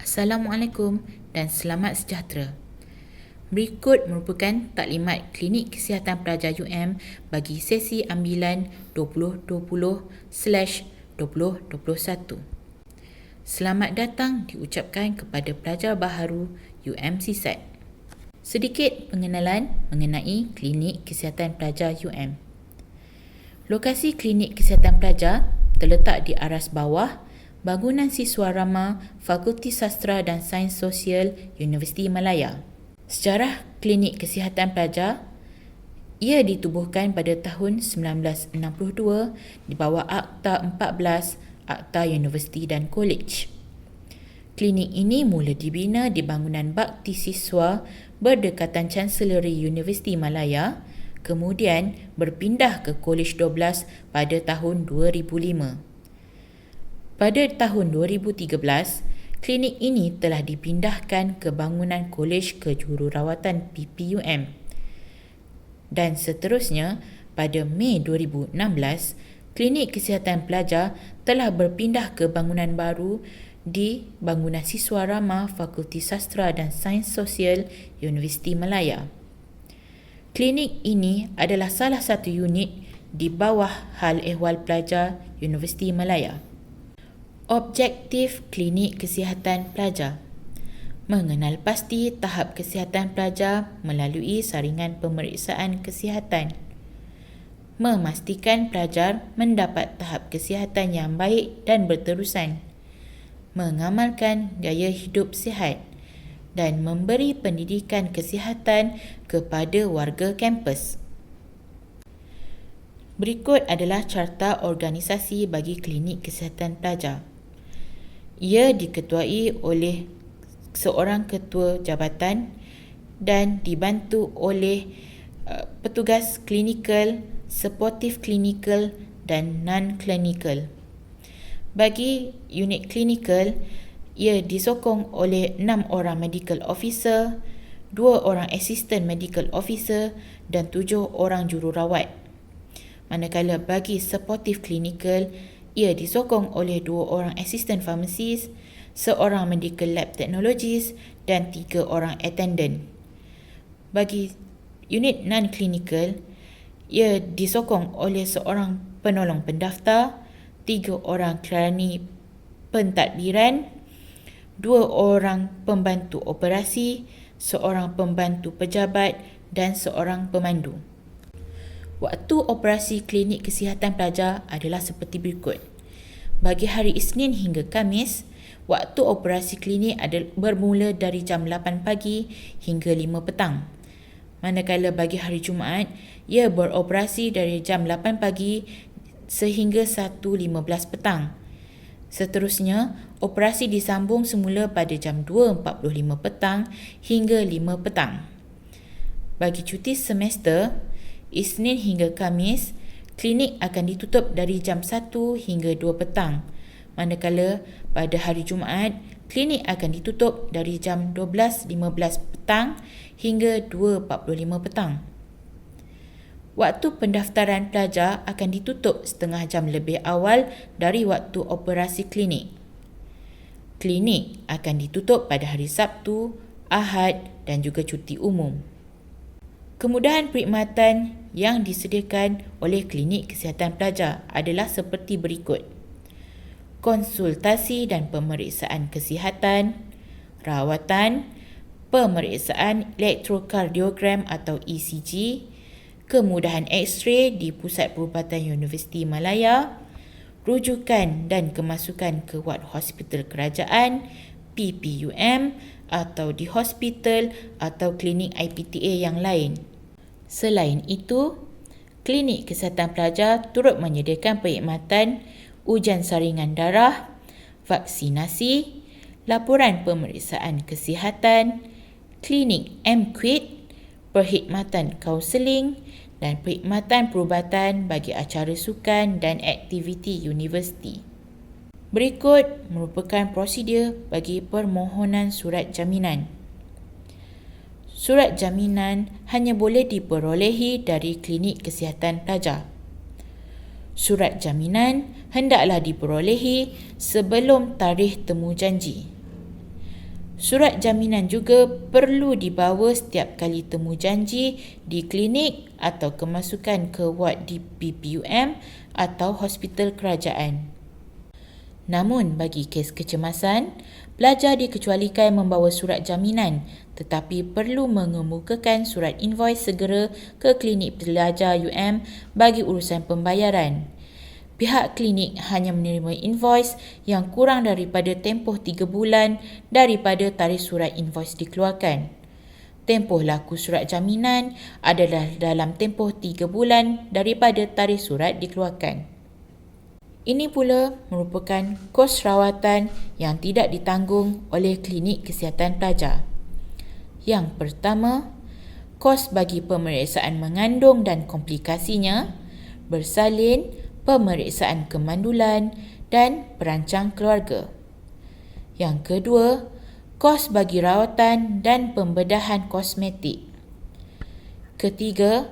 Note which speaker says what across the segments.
Speaker 1: Assalamualaikum dan selamat sejahtera. Berikut merupakan taklimat Klinik Kesihatan Pelajar UM bagi sesi ambilan 2020/2021. Selamat datang diucapkan kepada pelajar baharu UM CSAT. Sedikit pengenalan mengenai Klinik Kesihatan Pelajar UM. Lokasi Klinik Kesihatan Pelajar terletak di aras bawah bangunan Siswa Rama Fakulti Sastra dan Sains Sosial Universiti Malaya. Sejarah Klinik Kesihatan Pelajar, ia ditubuhkan pada tahun 1962 di bawah Akta 14 Akta Universiti dan Kolej. Klinik ini mula dibina di bangunan Bakti Siswa berdekatan Chancellery Universiti Malaya, kemudian berpindah ke Kolej 12 pada tahun 2005. Pada tahun 2013, klinik ini telah dipindahkan ke bangunan Kolej Kejururawatan PPUM. Dan seterusnya, pada Mei 2016, Klinik Kesihatan Pelajar telah berpindah ke bangunan baru di bangunan Siswa Rama Fakulti Sastra dan Sains Sosial Universiti Malaya. Klinik ini adalah salah satu unit di bawah Hal Ehwal Pelajar Universiti Malaya. Objektif Klinik Kesihatan Pelajar: mengenal pasti tahap kesihatan pelajar melalui saringan pemeriksaan kesihatan, memastikan pelajar mendapat tahap kesihatan yang baik dan berterusan, mengamalkan gaya hidup sihat dan memberi pendidikan kesihatan kepada warga kampus. Berikut adalah carta organisasi bagi Klinik Kesihatan Pelajar. Ia diketuai oleh seorang ketua jabatan dan dibantu oleh petugas klinikal, supportive klinikal dan non-klinikal. Bagi unit klinikal, ia disokong oleh 6 orang medical officer, 2 orang assistant medical officer dan 7 orang jururawat. Manakala bagi supportive klinikal, ia disokong oleh 2 orang assistant pharmacist, seorang medical lab technologist dan 3 orang attendant. Bagi unit non-clinical, ia disokong oleh seorang penolong pendaftar, 3 orang kerani pentadbiran, 2 orang pembantu operasi, seorang pembantu pejabat dan seorang pemandu. Waktu operasi Klinik Kesihatan Pelajar adalah seperti berikut. Bagi hari Isnin hingga Khamis, waktu operasi klinik bermula dari jam 8 pagi hingga 5 petang. Manakala bagi hari Jumaat, ia beroperasi dari jam 8 pagi sehingga 1.15 petang. Seterusnya, operasi disambung semula pada jam 2.45 petang hingga 5 petang. Bagi cuti semester, Isnin hingga Khamis, klinik akan ditutup dari jam 1 hingga 2 petang. Manakala pada hari Jumaat, klinik akan ditutup dari jam 12.15 petang hingga 2.45 petang. Waktu pendaftaran pelajar akan ditutup setengah jam lebih awal dari waktu operasi klinik. Klinik akan ditutup pada hari Sabtu, Ahad dan juga cuti umum. Kemudahan perkhidmatan yang disediakan oleh Klinik Kesihatan Pelajar adalah seperti berikut. Konsultasi dan pemeriksaan kesihatan, rawatan, pemeriksaan elektrokardiogram atau ECG, kemudahan X-ray di Pusat Perubatan Universiti Malaya, rujukan dan kemasukan ke wad hospital kerajaan, PPUM atau di hospital atau klinik IPTA yang lain. Selain itu, Klinik Kesihatan Pelajar turut menyediakan perkhidmatan ujian saringan darah, vaksinasi, laporan pemeriksaan kesihatan, klinik MQuid, perkhidmatan kaunseling dan perkhidmatan perubatan bagi acara sukan dan aktiviti universiti. Berikut merupakan prosedur bagi permohonan surat jaminan. Surat jaminan hanya boleh diperolehi dari Klinik Kesihatan Pelajar. Surat jaminan hendaklah diperolehi sebelum tarikh temu janji. Surat jaminan juga perlu dibawa setiap kali temu janji di klinik atau kemasukan ke ward di PPUM atau hospital kerajaan. Namun, bagi kes kecemasan, pelajar dikecualikan membawa surat jaminan tetapi perlu mengemukakan surat invoice segera ke klinik pelajar UM bagi urusan pembayaran. Pihak klinik hanya menerima invoice yang kurang daripada tempoh 3 bulan daripada tarikh surat invoice dikeluarkan. Tempoh laku surat jaminan adalah dalam tempoh 3 bulan daripada tarikh surat dikeluarkan. Ini pula merupakan kos rawatan yang tidak ditanggung oleh klinik kesihatan pelajar. Yang pertama, kos bagi pemeriksaan mengandung dan komplikasinya, bersalin, pemeriksaan kemandulan dan perancang keluarga. Yang kedua, kos bagi rawatan dan pembedahan kosmetik. Ketiga,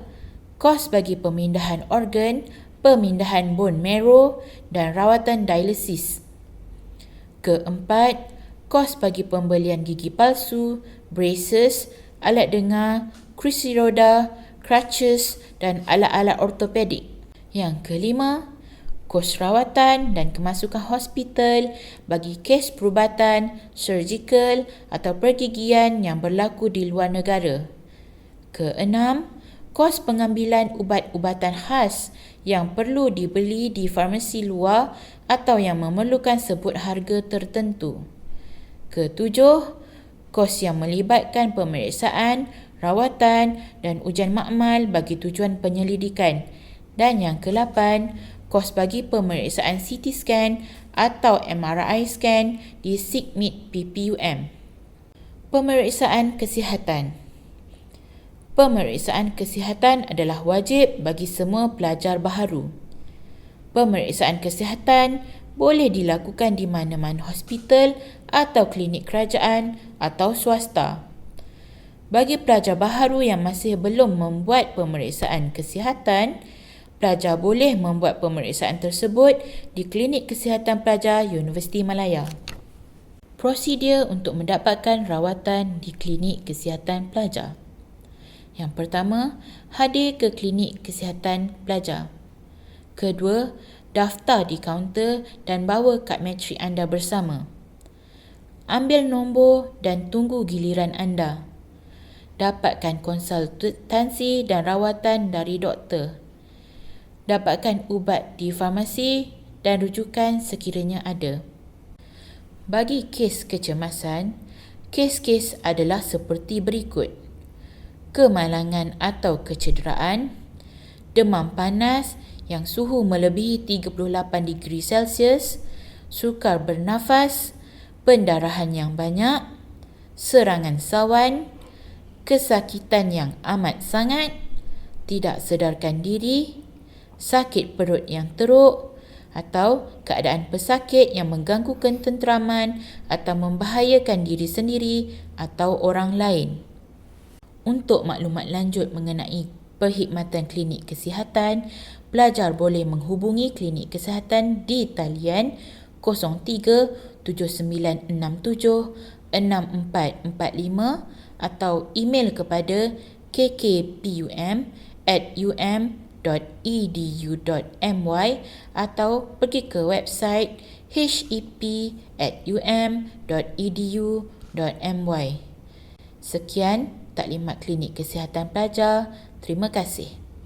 Speaker 1: kos bagi pemindahan organ, pemindahan bone marrow dan rawatan dialisis. Keempat, kos bagi pembelian gigi palsu, braces, alat dengar, kerusi roda, crutches dan alat-alat ortopedik. Yang kelima, kos rawatan dan kemasukan hospital bagi kes perubatan, surgical atau pergigian yang berlaku di luar negara. Keenam, kos pengambilan ubat-ubatan khas yang perlu dibeli di farmasi luar atau yang memerlukan sebut harga tertentu. Ketujuh, kos yang melibatkan pemeriksaan, rawatan dan ujian makmal bagi tujuan penyelidikan. Dan yang ke-8, kos bagi pemeriksaan CT scan atau MRI scan di SIGMID PPUM. Pemeriksaan kesihatan. Pemeriksaan kesihatan adalah wajib bagi semua pelajar baharu. Pemeriksaan kesihatan boleh dilakukan di mana-mana hospital atau klinik kerajaan atau swasta. Bagi pelajar baharu yang masih belum membuat pemeriksaan kesihatan, pelajar boleh membuat pemeriksaan tersebut di Klinik Kesihatan Pelajar Universiti Malaya. Prosedur untuk mendapatkan rawatan di Klinik Kesihatan Pelajar. Yang pertama, hadir ke Klinik Kesihatan Pelajar. Kedua, daftar di kaunter dan bawa kad matrik anda bersama. Ambil nombor dan tunggu giliran anda. Dapatkan konsultasi dan rawatan dari doktor. Dapatkan ubat di farmasi dan rujukan sekiranya ada. Bagi kes kecemasan, kes-kes adalah seperti berikut. Kemalangan atau kecederaan, demam panas yang suhu melebihi 38 degree Celsius, sukar bernafas, pendarahan yang banyak, serangan sawan, kesakitan yang amat sangat, tidak sedarkan diri, sakit perut yang teruk atau keadaan pesakit yang mengganggu ketenteraman atau membahayakan diri sendiri atau orang lain. Untuk maklumat lanjut mengenai perkhidmatan klinik kesihatan, pelajar boleh menghubungi klinik kesihatan di talian 03-7967-6445 atau email kepada kkpum@um.edu.my atau pergi ke website hep@um.edu.my. Sekian taklimat klinik kesihatan pelajar. Terima kasih.